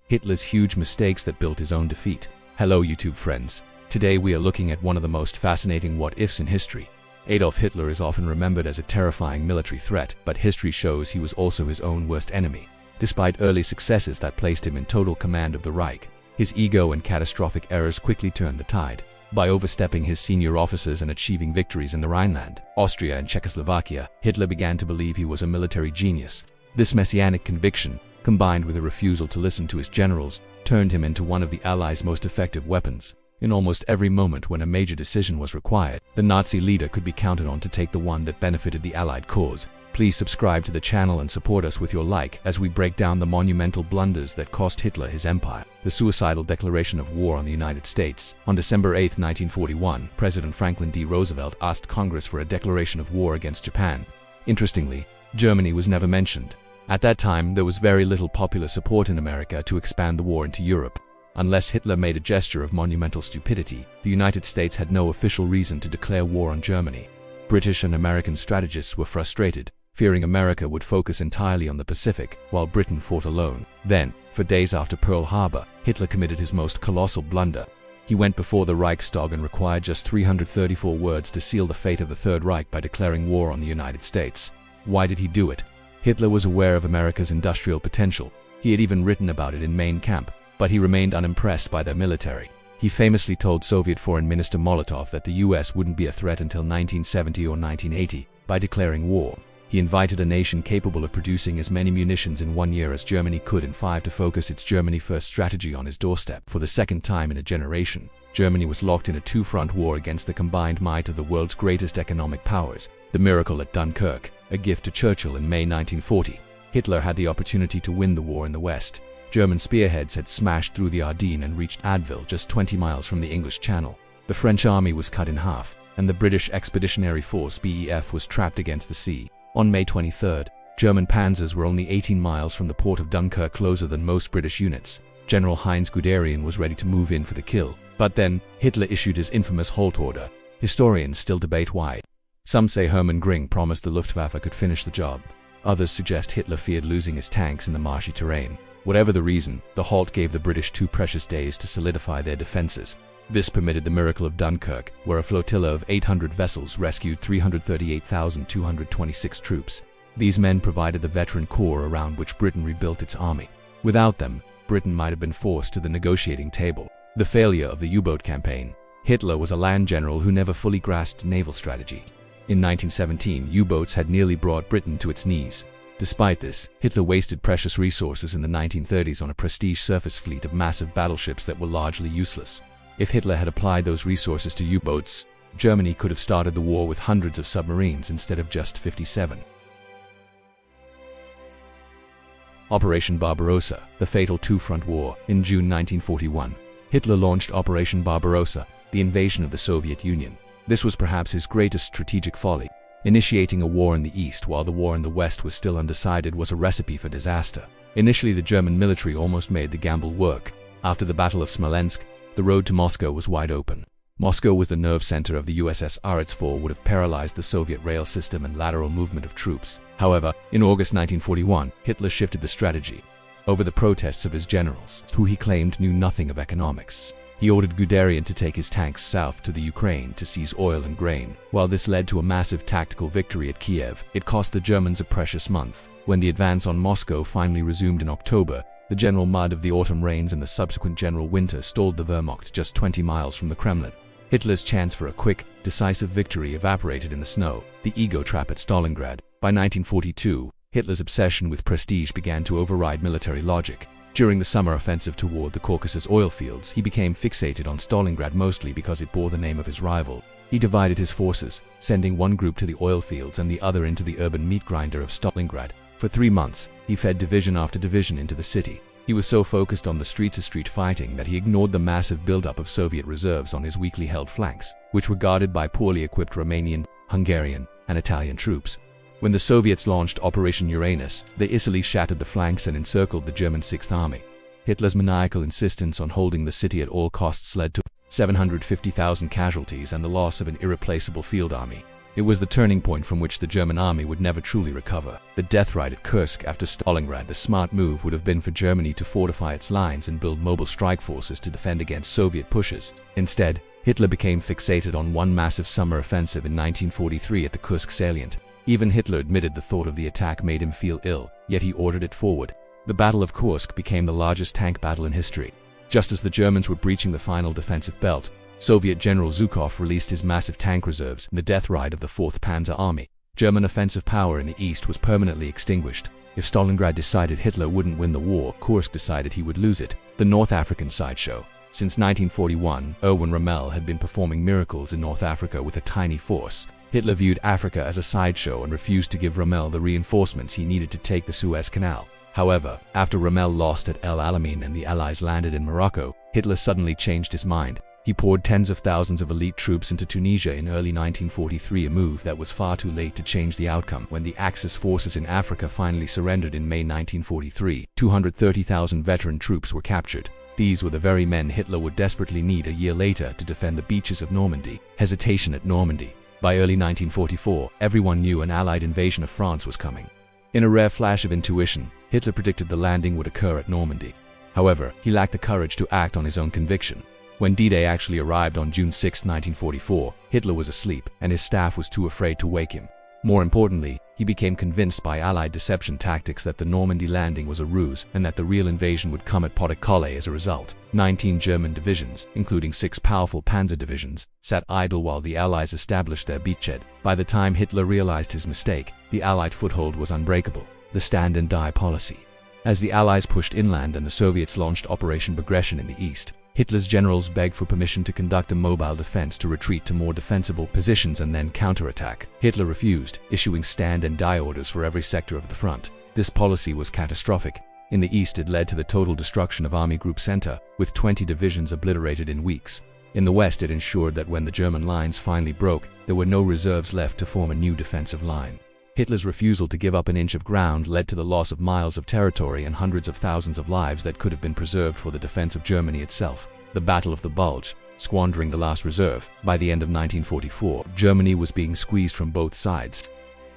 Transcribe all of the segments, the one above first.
Hitler's huge mistakes that built his own defeat. Hello YouTube friends. Today we are looking at one of the most fascinating what-ifs in history. Adolf Hitler is often remembered as a terrifying military threat, but history shows he was also his own worst enemy. Despite early successes that placed him in total command of the Reich, his ego and catastrophic errors quickly turned the tide. By overstepping his senior officers and achieving victories in the Rhineland, Austria and Czechoslovakia, Hitler began to believe he was a military genius. This messianic conviction, combined with a refusal to listen to his generals, turned him into one of the Allies' most effective weapons. In almost every moment when a major decision was required, the Nazi leader could be counted on to take the one that benefited the Allied cause. Please subscribe to the channel and support us with your like as we break down the monumental blunders that cost Hitler his empire. The suicidal declaration of war on the United States. On December 8, 1941, President Franklin D. Roosevelt asked Congress for a declaration of war against Japan. Interestingly, Germany was never mentioned. At that time, there was very little popular support in America to expand the war into Europe. Unless Hitler made a gesture of monumental stupidity, the United States had no official reason to declare war on Germany. British and American strategists were frustrated, fearing America would focus entirely on the Pacific, while Britain fought alone. Then, for days after Pearl Harbor, Hitler committed his most colossal blunder. He went before the Reichstag and required just 334 words to seal the fate of the Third Reich by declaring war on the United States. Why did he do it? Hitler was aware of America's industrial potential. He had even written about it in Mein Kampf, but he remained unimpressed by their military. He famously told Soviet Foreign Minister Molotov that the US wouldn't be a threat until 1970 or 1980, by declaring war. He invited a nation capable of producing as many munitions in 1 year as Germany could in 5 to focus its Germany-first strategy on his doorstep. For the second time in a generation, Germany was locked in a two-front war against the combined might of the world's greatest economic powers. The miracle at Dunkirk, a gift to Churchill in May 1940. Hitler had the opportunity to win the war in the West. German spearheads had smashed through the Ardennes and reached Advil just 20 miles from the English Channel. The French army was cut in half, and the British Expeditionary Force BEF was trapped against the sea. On May 23, German panzers were only 18 miles from the port of Dunkirk, closer than most British units. General Heinz Guderian was ready to move in for the kill. But then, Hitler issued his infamous halt order. Historians still debate why. Some say Hermann Göring promised the Luftwaffe could finish the job. Others suggest Hitler feared losing his tanks in the marshy terrain. Whatever the reason, the halt gave the British 2 precious days to solidify their defenses. This permitted the miracle of Dunkirk, where a flotilla of 800 vessels rescued 338,226 troops. These men provided the veteran core around which Britain rebuilt its army. Without them, Britain might have been forced to the negotiating table. The failure of the U-boat campaign. Hitler was a land general who never fully grasped naval strategy. In 1917, U-boats had nearly brought Britain to its knees. Despite this, Hitler wasted precious resources in the 1930s on a prestige surface fleet of massive battleships that were largely useless. If Hitler had applied those resources to U-boats, Germany could have started the war with hundreds of submarines instead of just 57. Operation Barbarossa, the fatal two-front war. In June 1941, Hitler launched Operation Barbarossa, the invasion of the Soviet Union. This was perhaps his greatest strategic folly. Initiating a war in the East while the war in the West was still undecided was a recipe for disaster. Initially, the German military almost made the gamble work. After the Battle of Smolensk, the road to Moscow was wide open. Moscow was the nerve center of the USSR. Its fall would have paralyzed the Soviet rail system and lateral movement of troops. However, in August 1941, Hitler shifted the strategy. Over the protests of his generals, who he claimed knew nothing of economics, he ordered Guderian to take his tanks south to the Ukraine to seize oil and grain. While this led to a massive tactical victory at Kiev, it cost the Germans a precious month. When the advance on Moscow finally resumed in October, the general mud of the autumn rains and the subsequent general winter stalled the Wehrmacht just 20 miles from the Kremlin. Hitler's chance for a quick, decisive victory evaporated in the snow. The ego trap at Stalingrad. By 1942, Hitler's obsession with prestige began to override military logic. During the summer offensive toward the Caucasus oil fields, he became fixated on Stalingrad mostly because it bore the name of his rival. He divided his forces, sending one group to the oil fields and the other into the urban meat grinder of Stalingrad. For 3 months, he fed division after division into the city. He was so focused on the street-to-street fighting that he ignored the massive buildup of Soviet reserves on his weakly held flanks, which were guarded by poorly equipped Romanian, Hungarian, and Italian troops. When the Soviets launched Operation Uranus, they easily shattered the flanks and encircled the German Sixth Army. Hitler's maniacal insistence on holding the city at all costs led to 750,000 casualties and the loss of an irreplaceable field army. It was the turning point from which the German army would never truly recover. The death ride at Kursk after Stalingrad. The smart move would have been for Germany to fortify its lines and build mobile strike forces to defend against Soviet pushes. Instead, Hitler became fixated on one massive summer offensive in 1943 at the Kursk salient. Even Hitler admitted the thought of the attack made him feel ill, yet he ordered it forward. The Battle of Kursk became the largest tank battle in history. Just as the Germans were breaching the final defensive belt, Soviet General Zhukov released his massive tank reserves in the death ride of the 4th Panzer Army. German offensive power in the east was permanently extinguished. If Stalingrad decided Hitler wouldn't win the war, Kursk decided he would lose it. The North African sideshow. Since 1941, Erwin Rommel had been performing miracles in North Africa with a tiny force. Hitler viewed Africa as a sideshow and refused to give Rommel the reinforcements he needed to take the Suez Canal. However, after Rommel lost at El Alamein and the Allies landed in Morocco, Hitler suddenly changed his mind. He poured tens of thousands of elite troops into Tunisia in early 1943, a move that was far too late to change the outcome. When the Axis forces in Africa finally surrendered in May 1943, 230,000 veteran troops were captured. These were the very men Hitler would desperately need a year later to defend the beaches of Normandy. Hesitation at Normandy. By early 1944, everyone knew an Allied invasion of France was coming. In a rare flash of intuition, Hitler predicted the landing would occur at Normandy. However, he lacked the courage to act on his own conviction. When D-Day actually arrived on June 6, 1944, Hitler was asleep, and his staff was too afraid to wake him. More importantly, he became convinced by Allied deception tactics that the Normandy landing was a ruse and that the real invasion would come at Pas-de-Calais as a result. 19 German divisions, including 6 powerful panzer divisions, sat idle while the Allies established their beachhead. By the time Hitler realized his mistake, the Allied foothold was unbreakable. The stand and die policy. As the Allies pushed inland and the Soviets launched Operation Progression in the east, Hitler's generals begged for permission to conduct a mobile defense to retreat to more defensible positions and then counterattack. Hitler refused, issuing stand and die orders for every sector of the front. This policy was catastrophic. In the east, it led to the total destruction of Army Group Center, with 20 divisions obliterated in weeks. In the west, it ensured that when the German lines finally broke, there were no reserves left to form a new defensive line. Hitler's refusal to give up an inch of ground led to the loss of miles of territory and hundreds of thousands of lives that could have been preserved for the defense of Germany itself. The Battle of the Bulge, squandering the last reserve. By the end of 1944, Germany was being squeezed from both sides.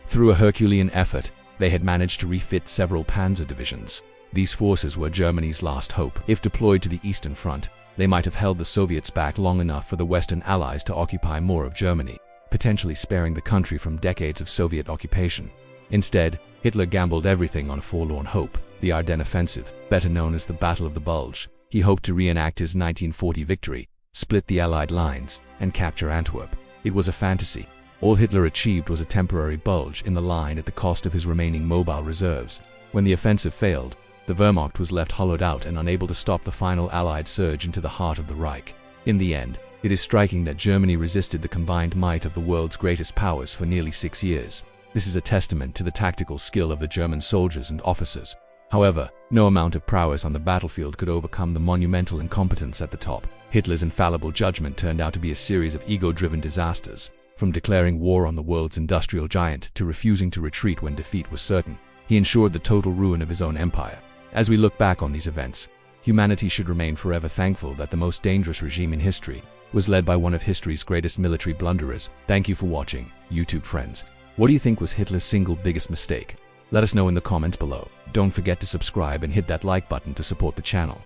Through a Herculean effort, they had managed to refit several panzer divisions. These forces were Germany's last hope. If deployed to the Eastern Front, they might have held the Soviets back long enough for the Western Allies to occupy more of Germany, potentially sparing the country from decades of Soviet occupation. Instead, Hitler gambled everything on a forlorn hope. The Ardennes Offensive, better known as the Battle of the Bulge. He hoped to reenact his 1940 victory, split the Allied lines, and capture Antwerp. It was a fantasy. All Hitler achieved was a temporary bulge in the line at the cost of his remaining mobile reserves. When the offensive failed, the Wehrmacht was left hollowed out and unable to stop the final Allied surge into the heart of the Reich. In the end, it is striking that Germany resisted the combined might of the world's greatest powers for nearly 6 years. This is a testament to the tactical skill of the German soldiers and officers. However, no amount of prowess on the battlefield could overcome the monumental incompetence at the top. Hitler's infallible judgment turned out to be a series of ego-driven disasters. From declaring war on the world's industrial giant to refusing to retreat when defeat was certain, he ensured the total ruin of his own empire. As we look back on these events, humanity should remain forever thankful that the most dangerous regime in history was led by one of history's greatest military blunderers. Thank you for watching, YouTube friends. What do you think was Hitler's single biggest mistake? Let us know in the comments below. Don't forget to subscribe and hit that like button to support the channel.